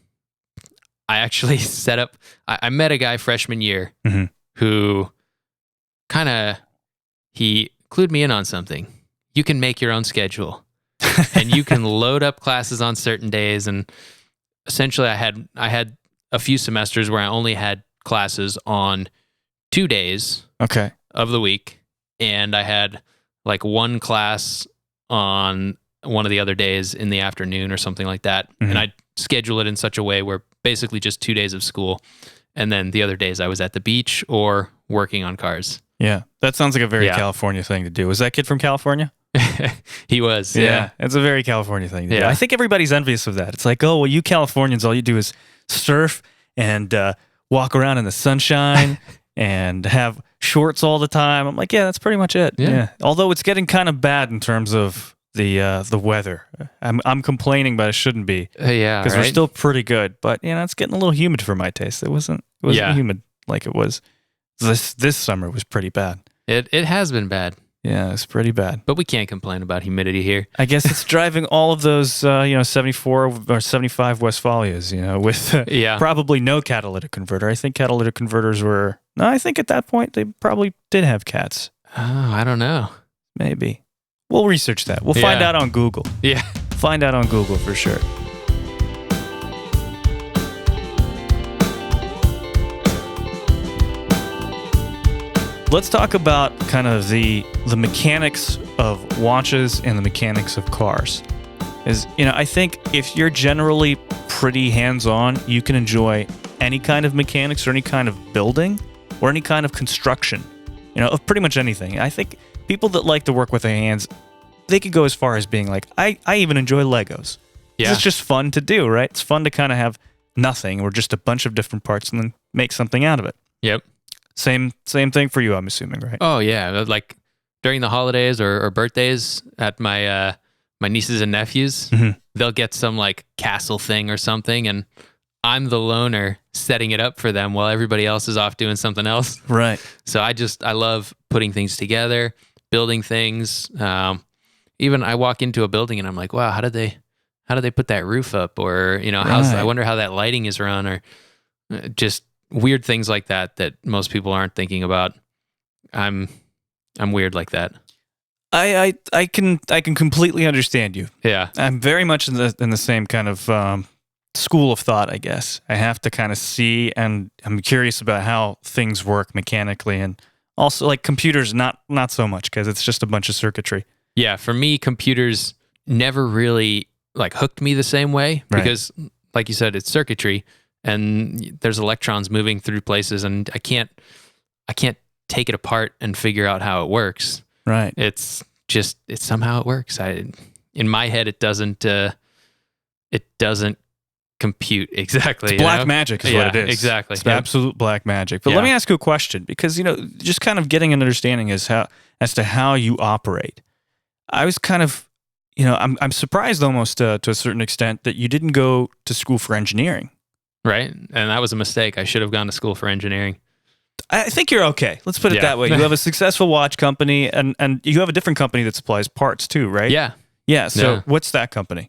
Speaker 1: I actually set up, I met a guy freshman year who he clued me in on something. You can make your own schedule and you can load up classes on certain days. And essentially I had a few semesters where I only had classes on 2 days of the week. And I had like one class on one of the other days in the afternoon or something like that.
Speaker 2: Mm-hmm.
Speaker 1: And I'd schedule it in such a way where basically just 2 days of school. And then the other days I was at the beach or working on cars.
Speaker 2: Yeah. That sounds like a very California thing to do. Was that kid from California?
Speaker 1: He was.
Speaker 2: Yeah, it's a very California thing to do. I think everybody's envious of that. It's like, oh, well, you Californians, all you do is surf and walk around in the sunshine and have shorts all the time. I'm like, yeah, that's pretty much it. Yeah. Although it's getting kind of bad in terms of the weather. I'm complaining, but I shouldn't be.
Speaker 1: Yeah,
Speaker 2: because we're still pretty good. But it's getting a little humid for my taste. It wasn't humid like it was this summer. Was pretty bad.
Speaker 1: It has been bad.
Speaker 2: Yeah, it's pretty bad.
Speaker 1: But we can't complain about humidity here.
Speaker 2: I guess it's driving all of those 74 or 75 Westphalias, with probably no catalytic converter. I think catalytic converters were... No, I think at that point they probably did have cats.
Speaker 1: Oh, I don't know.
Speaker 2: Maybe. We'll research that. We'll find out on Google.
Speaker 1: Yeah.
Speaker 2: Find out on Google for sure. Let's talk about kind of the mechanics of watches and the mechanics of cars. I think if you're generally pretty hands-on, you can enjoy any kind of mechanics or any kind of building or any kind of construction, of pretty much anything. I think people that like to work with their hands, they could go as far as being like, I even enjoy Legos. Yeah. It's just fun to do, right? It's fun to kind of have nothing or just a bunch of different parts and then make something out of it.
Speaker 1: Yep.
Speaker 2: Same thing for you, I'm assuming, right?
Speaker 1: Oh yeah, like during the holidays or birthdays at my nieces and nephews, they'll get some like castle thing or something, and I'm the loner setting it up for them while everybody else is off doing something else.
Speaker 2: Right.
Speaker 1: So I love putting things together, building things. Even I walk into a building and I'm like, wow, how did they put that roof up? Or I wonder how that lighting is run, or just weird things like that most people aren't thinking about. I'm weird like that.
Speaker 2: I can completely understand you.
Speaker 1: Yeah.
Speaker 2: I'm very much in the same kind of school of thought, I guess. I have to kind of see, and I'm curious about how things work mechanically, and also like computers, not so much, because it's just a bunch of circuitry.
Speaker 1: Yeah, for me, computers never really like hooked me the same way, because like you said, it's circuitry. And there's electrons moving through places, and I can't take it apart and figure out how it works.
Speaker 2: Right.
Speaker 1: It's somehow it works. In my head, it doesn't compute exactly.
Speaker 2: It's black magic is what it is.
Speaker 1: Exactly.
Speaker 2: It's absolute black magic. But let me ask you a question, because just kind of getting an understanding as to how you operate. I was kind of, I'm surprised almost to a certain extent that you didn't go to school for engineering.
Speaker 1: Right. And that was a mistake. I should have gone to school for engineering.
Speaker 2: I think you're okay. Let's put it that way. You have a successful watch company, and you have a different company that supplies parts too, right?
Speaker 1: Yeah.
Speaker 2: Yeah. So what's that company?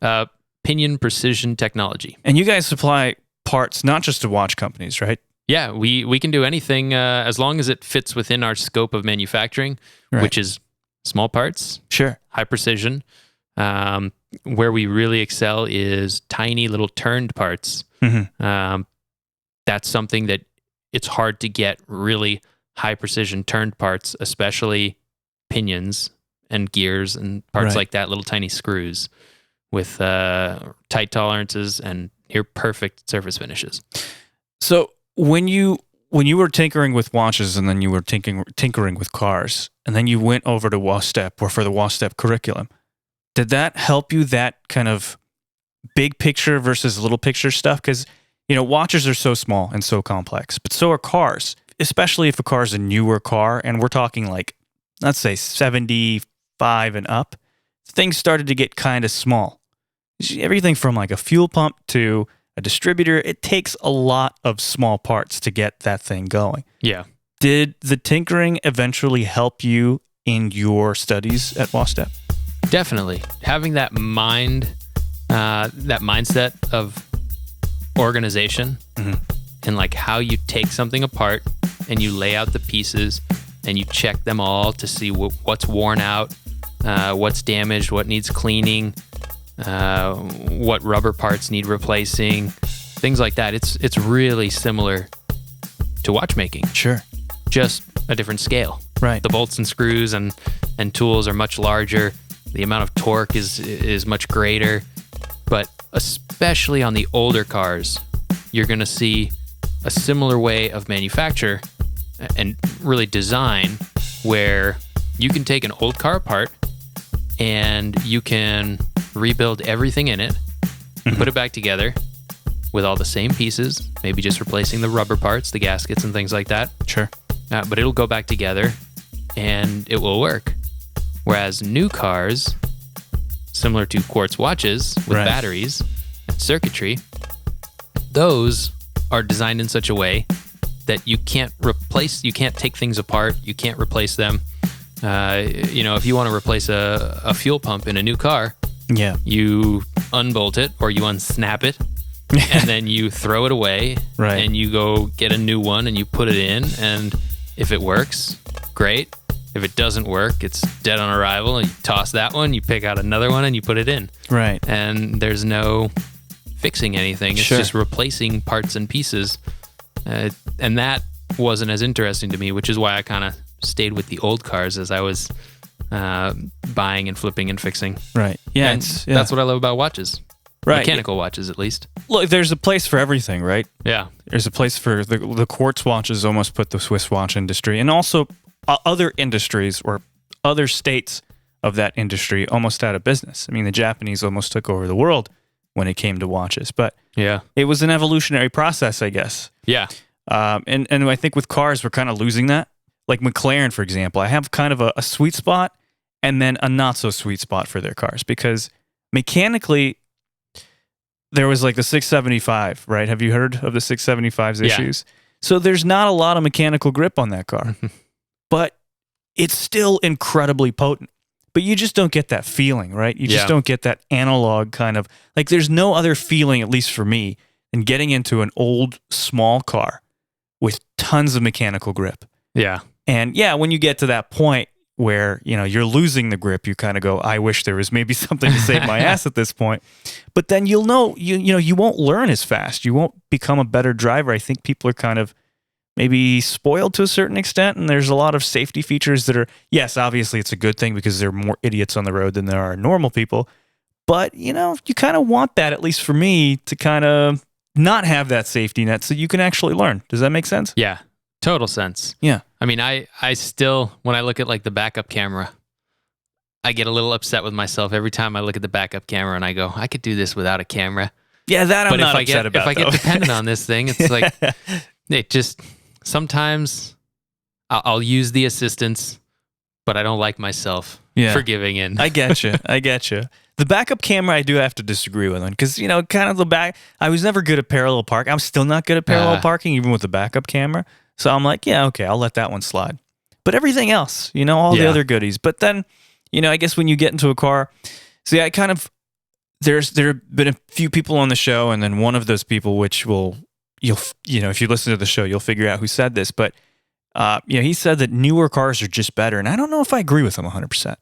Speaker 1: Pinion Precision Technology.
Speaker 2: And you guys supply parts not just to watch companies, right?
Speaker 1: Yeah. We can do anything as long as it fits within our scope of manufacturing, which is small parts.
Speaker 2: Sure.
Speaker 1: High precision. Where we really excel is tiny little turned parts. Mm-hmm. That's something that it's hard to get really high precision turned parts, especially pinions and gears and parts like that, little tiny screws with tight tolerances and near perfect surface finishes.
Speaker 2: So when you were tinkering with watches, and then you were tinkering with cars, and then you went over to WASTEP or for the WASTEP curriculum, did that help you, that kind of big picture versus little picture stuff? Because, watches are so small and so complex, but so are cars, especially if a car is a newer car. And we're talking like, let's say 75 and up, things started to get kind of small. Everything from like a fuel pump to a distributor, it takes a lot of small parts to get that thing going.
Speaker 1: Yeah.
Speaker 2: Did the tinkering eventually help you in your studies at WASTEP?
Speaker 1: Definitely. Having that mindset of organization and like how you take something apart and you lay out the pieces and you check them all to see what's worn out, what's damaged, what needs cleaning, what rubber parts need replacing, things like that. It's really similar to watchmaking.
Speaker 2: Sure.
Speaker 1: Just a different scale.
Speaker 2: Right.
Speaker 1: The bolts and screws and tools are much larger. The amount of torque is much greater, but especially on the older cars, you're going to see a similar way of manufacture and really design where you can take an old car apart and you can rebuild everything in it, put it back together with all the same pieces, maybe just replacing the rubber parts, the gaskets and things like that.
Speaker 2: Sure.
Speaker 1: But it'll go back together and it will work. Whereas new cars, similar to quartz watches with batteries and circuitry, those are designed in such a way that you can't take things apart, you can't replace them. If you want to replace a fuel pump in a new car, you unbolt it or you unsnap it, and then you throw it away, and you go get a new one and you put it in, and if it works, great. If it doesn't work, it's dead on arrival, and you toss that one, you pick out another one and you put it in.
Speaker 2: Right.
Speaker 1: And there's no fixing anything. It's just replacing parts and pieces. And that wasn't as interesting to me, which is why I kind of stayed with the old cars as I was buying and flipping and fixing.
Speaker 2: Right. Yeah.
Speaker 1: And that's what I love about watches. Right. Mechanical watches, at least.
Speaker 2: Look, there's a place for everything, right?
Speaker 1: Yeah.
Speaker 2: There's a place for the quartz watches almost put the Swiss watch industry, and also other industries or other states of that industry almost out of business. I mean, the Japanese almost took over the world when it came to watches, but it was an evolutionary process, I guess.
Speaker 1: Yeah.
Speaker 2: And I think with cars, we're kind of losing that. Like McLaren, for example, I have kind of a sweet spot and then a not so sweet spot for their cars, because mechanically, there was like the 675, right? Have you heard of the 675's issues? So there's not a lot of mechanical grip on that car, but it's still incredibly potent. But you just don't get that feeling, right? You just don't get that analog kind of, like, there's no other feeling, at least for me, than getting into an old, small car with tons of mechanical grip.
Speaker 1: Yeah.
Speaker 2: And when you get to that point where, you're losing the grip, you kind of go, I wish there was maybe something to save my ass at this point. But then you'll know, you won't learn as fast. You won't become a better driver. I think people are kind of maybe spoiled to a certain extent, and there's a lot of safety features that are, yes, obviously it's a good thing because there are more idiots on the road than there are normal people. But, you kind of want that, at least for me, to kind of not have that safety net so you can actually learn. Does that make sense?
Speaker 1: Yeah. Total sense.
Speaker 2: Yeah.
Speaker 1: I mean, I still, when I look at like the backup camera, I get a little upset with myself every time I look at the backup camera and I go, I could do this without a camera.
Speaker 2: Yeah, that I'm not upset about.
Speaker 1: If I get dependent on this thing, it's like, it just, sometimes I'll use the assistance, but I don't like myself for giving in.
Speaker 2: I get you. The backup camera, I do have to disagree with on, because, kind of I was never good at parallel park. I'm still not good at parallel parking, even with the backup camera. So I'm like, okay, I'll let that one slide. But everything else, all the other goodies. But then, I guess when you get into a car, see, I kind of, there have been a few people on the show, and then one of those people, which if you listen to the show, you'll figure out who said this. But, he said that newer cars are just better. And I don't know if I agree with him 100%.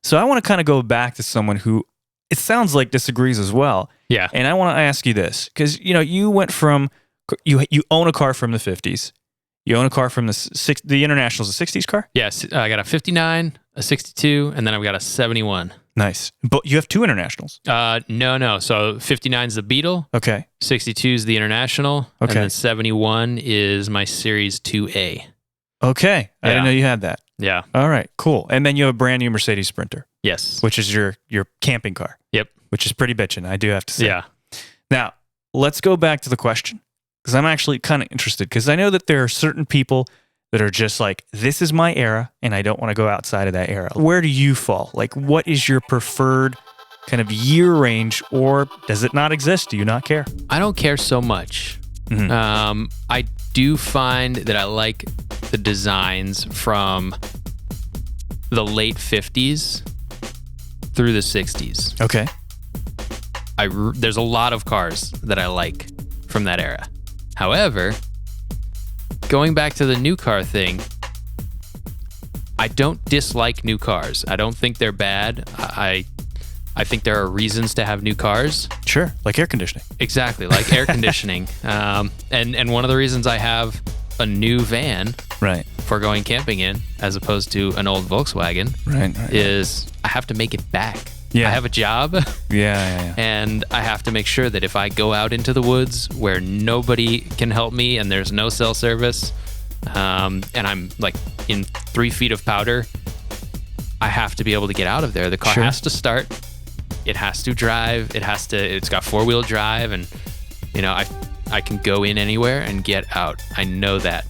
Speaker 2: So I want to kind of go back to someone who, it sounds like, disagrees as well.
Speaker 1: Yeah.
Speaker 2: And I want to ask you this, because, you went from, you own a car from the 50s. You own a car from the International's a 60s car?
Speaker 1: Yes. I got a 59, a 62, and then I've got a 71.
Speaker 2: Nice. But you have two Internationals?
Speaker 1: No. So 59 is the Beetle.
Speaker 2: Okay.
Speaker 1: 62 is the International. Okay. And then 71 is my Series 2A.
Speaker 2: Okay. I didn't know you had that.
Speaker 1: Yeah.
Speaker 2: All right. Cool. And then you have a brand new Mercedes Sprinter.
Speaker 1: Yes.
Speaker 2: Which is your camping car.
Speaker 1: Yep.
Speaker 2: Which is pretty bitchin', I do have to say.
Speaker 1: Yeah.
Speaker 2: Now, let's go back to the question, because I'm actually kind of interested, because I know that there are certain people that are just like, this is my era, and I don't want to go outside of that era. Where do you fall? Like, what is your preferred kind of year range, or does it not exist? Do you not care?
Speaker 1: I don't care so much. Mm-hmm. I do find that I like the designs from the late 50s through the 60s.
Speaker 2: Okay.
Speaker 1: There's a lot of cars that I like from that era. However, going back to the new car thing, I don't dislike new cars. I don't think they're bad. I think there are reasons to have new cars.
Speaker 2: Sure, like air conditioning.
Speaker 1: Exactly, like air conditioning. And one of the reasons I have a new van for going camping in, as opposed to an old Volkswagen, is I have to make it back. Yeah. I have a job.
Speaker 2: Yeah.
Speaker 1: And I have to make sure that if I go out into the woods where nobody can help me and there's no cell service, and I'm like in 3 feet of powder, I have to be able to get out of there. The car has to start. It has to drive. It's got 4-wheel drive, and I can go in anywhere and get out. I know that.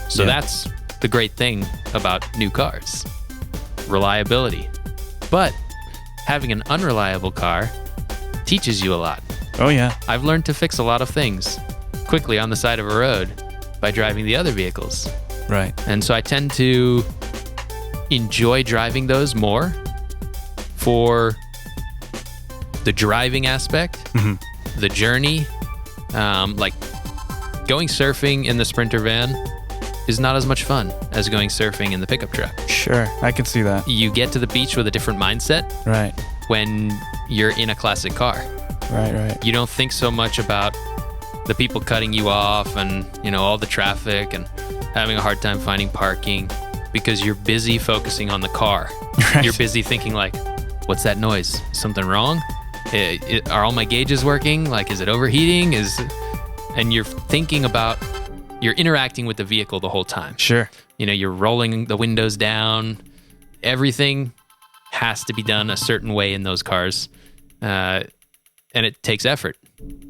Speaker 1: So that's the great thing about new cars. Reliability. But having an unreliable car teaches you a lot.
Speaker 2: Oh yeah.
Speaker 1: I've learned to fix a lot of things quickly on the side of a road by driving the other vehicles.
Speaker 2: Right.
Speaker 1: And so I tend to enjoy driving those more for the driving aspect, the journey. Like going surfing in the Sprinter van is not as much fun as going surfing in the pickup truck.
Speaker 2: Sure, I can see that.
Speaker 1: You get to the beach with a different mindset.
Speaker 2: Right.
Speaker 1: When you're in a classic car.
Speaker 2: Right.
Speaker 1: You don't think so much about the people cutting you off and, all the traffic and having a hard time finding parking because you're busy focusing on the car.
Speaker 2: Right.
Speaker 1: You're busy thinking like, what's that noise? Something wrong? Are all my gauges working? Like, is it overheating? And you're thinking about, you're interacting with the vehicle the whole time.
Speaker 2: Sure.
Speaker 1: You're rolling the windows down. Everything has to be done a certain way in those cars. And it takes effort.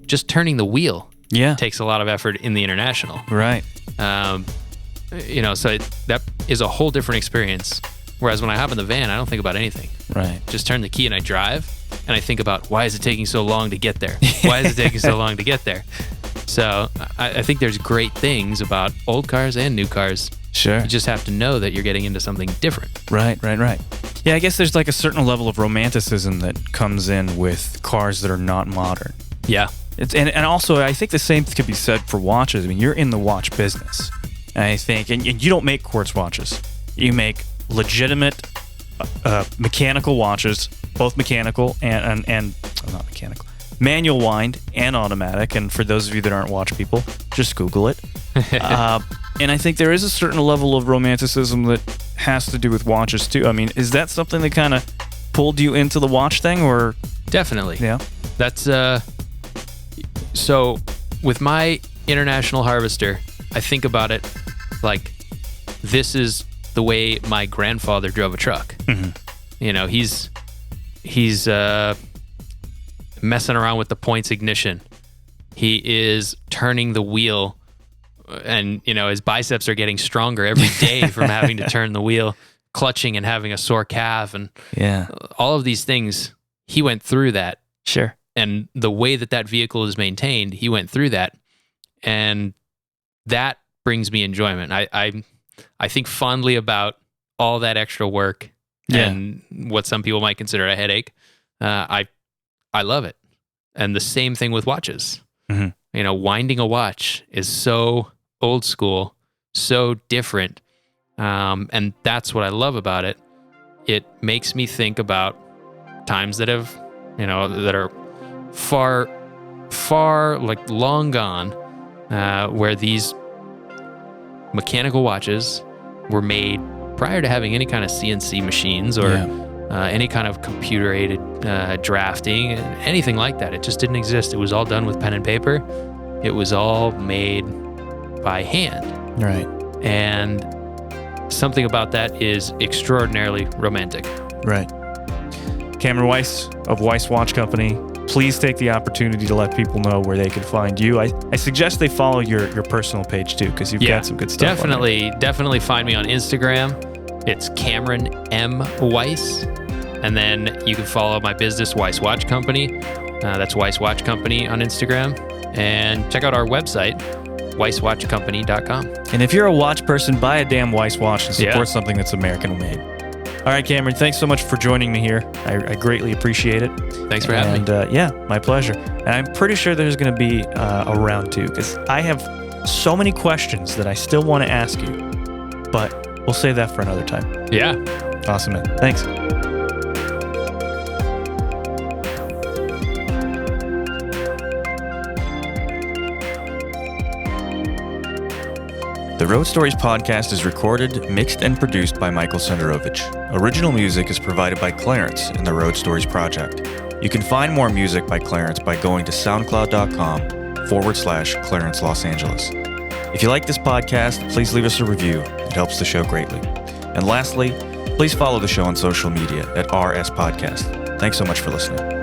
Speaker 1: Just turning the wheel takes a lot of effort in the International.
Speaker 2: Right.
Speaker 1: So that is a whole different experience. Whereas when I hop in the van, I don't think about anything.
Speaker 2: Right.
Speaker 1: Just turn the key and I drive, and I think about, why is it taking so long to get there? Why is it taking so long to get there? So I think there's great things about old cars and new cars.
Speaker 2: Sure.
Speaker 1: You just have to know that you're getting into something different.
Speaker 2: Right. Yeah, I guess there's like a certain level of romanticism that comes in with cars that are not modern.
Speaker 1: Yeah.
Speaker 2: And also, I think the same could be said for watches. I mean, you're in the watch business, I think, and you don't make quartz watches. You make legitimate mechanical watches, both mechanical and not mechanical, manual wind and automatic. And for those of you that aren't watch people, just Google it. And I think there is a certain level of romanticism that has to do with watches too. I mean, is that something that kind of pulled you into the watch thing, or?
Speaker 1: Definitely.
Speaker 2: Yeah.
Speaker 1: That's so with my International Harvester, I think about it like this is the way my grandfather drove a truck. Mm-hmm. He's messing around with the points ignition. He is turning the wheel, and his biceps are getting stronger every day from having to turn the wheel, clutching and having a sore calf, and all of these things. He went through that.
Speaker 2: Sure.
Speaker 1: And the way that vehicle is maintained, he went through that, and that brings me enjoyment. I think fondly about all that extra work and what some people might consider a headache. I love it. And the same thing with watches. Mm-hmm. Winding a watch is so old school, so different. And that's what I love about it. It makes me think about times that have, that are far, like long gone, where these mechanical watches were made prior to having any kind of CNC machines or any kind of computer-aided drafting, anything like that. It just didn't exist. It was all done with pen and paper. It was all made by hand.
Speaker 2: Right.
Speaker 1: And something about that is extraordinarily romantic.
Speaker 2: Right. Cameron Weiss of Weiss Watch Company, please take the opportunity to let people know where they can find you. I suggest they follow your personal page too, because you've got some good stuff.
Speaker 1: Definitely find me on Instagram. It's Cameron M. Weiss. And then you can follow my business, Weiss Watch Company. That's Weiss Watch Company on Instagram. And check out our website, weisswatchcompany.com.
Speaker 2: And if you're a watch person, buy a damn Weiss watch and support something that's American made. All right, Cameron, thanks so much for joining me here. I greatly appreciate it.
Speaker 1: Thanks for having me.
Speaker 2: And my pleasure. And I'm pretty sure there's going to be a round two, because I have so many questions that I still want to ask you, but we'll save that for another time.
Speaker 1: Yeah.
Speaker 2: Awesome, man. Thanks. The Road Stories podcast is recorded, mixed, and produced by Michael Senderovich. Original music is provided by Clarence in the Road Stories project. You can find more music by Clarence by going to soundcloud.com/Clarence Los Angeles. If you like this podcast, please leave us a review. It helps the show greatly. And lastly, Please follow the show on social media at RS Podcast. Thanks so much for listening.